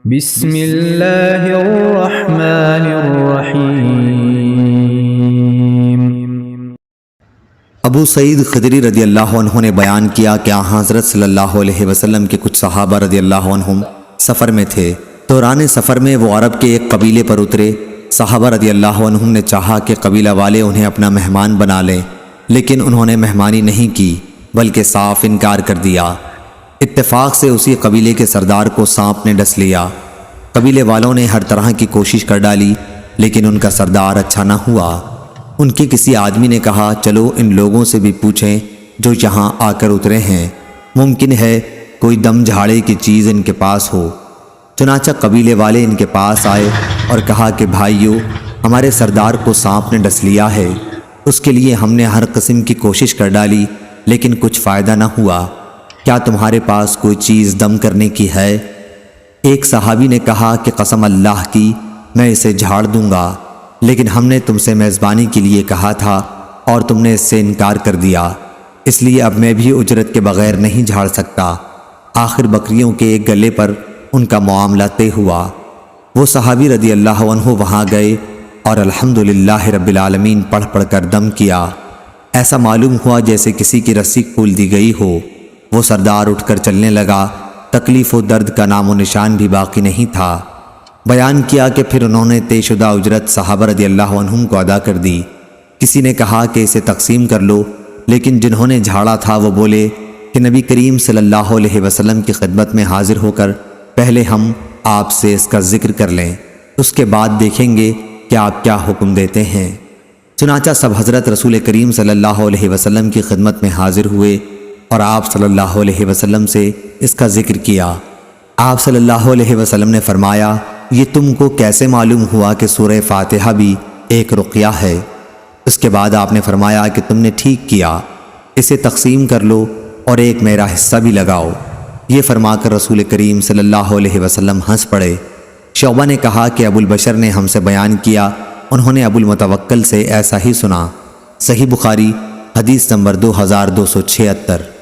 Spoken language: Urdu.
بسم اللہ الرحمن الرحیم۔ ابو سعید خدری رضی اللہ عنہ نے بیان کیا کہ حضرت صلی اللہ علیہ وسلم کے کچھ صحابہ رضی اللہ عنہم سفر میں تھے۔ دوران سفر میں وہ عرب کے ایک قبیلے پر اترے۔ صحابہ رضی اللہ عنہم نے چاہا کہ قبیلہ والے انہیں اپنا مہمان بنا لیں، لیکن انہوں نے مہمانی نہیں کی بلکہ صاف انکار کر دیا۔ اتفاق سے اسی قبیلے کے سردار کو سانپ نے ڈس لیا۔ قبیلے والوں نے ہر طرح کی کوشش کر ڈالی لیکن ان کا سردار اچھا نہ ہوا۔ ان کے کسی آدمی نے کہا چلو ان لوگوں سے بھی پوچھیں جو یہاں آ کر اترے ہیں، ممکن ہے کوئی دم جھاڑے کی چیز ان کے پاس ہو۔ چنانچہ قبیلے والے ان کے پاس آئے اور کہا کہ بھائیو، ہمارے سردار کو سانپ نے ڈس لیا ہے، اس کے لیے ہم نے ہر قسم کی کوشش کر ڈالی لیکن کچھ فائدہ نہ ہوا، کیا تمہارے پاس کوئی چیز دم کرنے کی ہے؟ ایک صحابی نے کہا کہ قسم اللہ کی میں اسے جھاڑ دوں گا، لیکن ہم نے تم سے میزبانی کے لیے کہا تھا اور تم نے اس سے انکار کر دیا، اس لیے اب میں بھی اجرت کے بغیر نہیں جھاڑ سکتا۔ آخر بکریوں کے ایک گلے پر ان کا معاملہ طے ہوا۔ وہ صحابی رضی اللہ عنہ وہاں گئے اور الحمدللہ رب العالمین پڑھ پڑھ کر دم کیا۔ ایسا معلوم ہوا جیسے کسی کی رسی کھول دی گئی ہو۔ وہ سردار اٹھ کر چلنے لگا، تکلیف و درد کا نام و نشان بھی باقی نہیں تھا۔ بیان کیا کہ پھر انہوں نے طے شدہ اجرت صحابہ رضی اللہ عنہم کو ادا کر دی۔ کسی نے کہا کہ اسے تقسیم کر لو، لیکن جنہوں نے جھاڑا تھا وہ بولے کہ نبی کریم صلی اللہ علیہ وسلم کی خدمت میں حاضر ہو کر پہلے ہم آپ سے اس کا ذکر کر لیں، اس کے بعد دیکھیں گے کہ آپ کیا حکم دیتے ہیں۔ چنانچہ سب حضرت رسول کریم صلی اللہ علیہ وسلم کی خدمت میں حاضر ہوئے اور آپ صلی اللہ علیہ وسلم سے اس کا ذکر کیا۔ آپ صلی اللہ علیہ وسلم نے فرمایا یہ تم کو کیسے معلوم ہوا کہ سورہ فاتحہ بھی ایک رقیہ ہے؟ اس کے بعد آپ نے فرمایا کہ تم نے ٹھیک کیا، اسے تقسیم کر لو اور ایک میرا حصہ بھی لگاؤ۔ یہ فرما کر رسول کریم صلی اللہ علیہ وسلم ہنس پڑے۔ شعبہ نے کہا کہ ابو البشر نے ہم سے بیان کیا، انہوں نے ابو المتوکل سے ایسا ہی سنا۔ صحیح بخاری حدیث نمبر 2276۔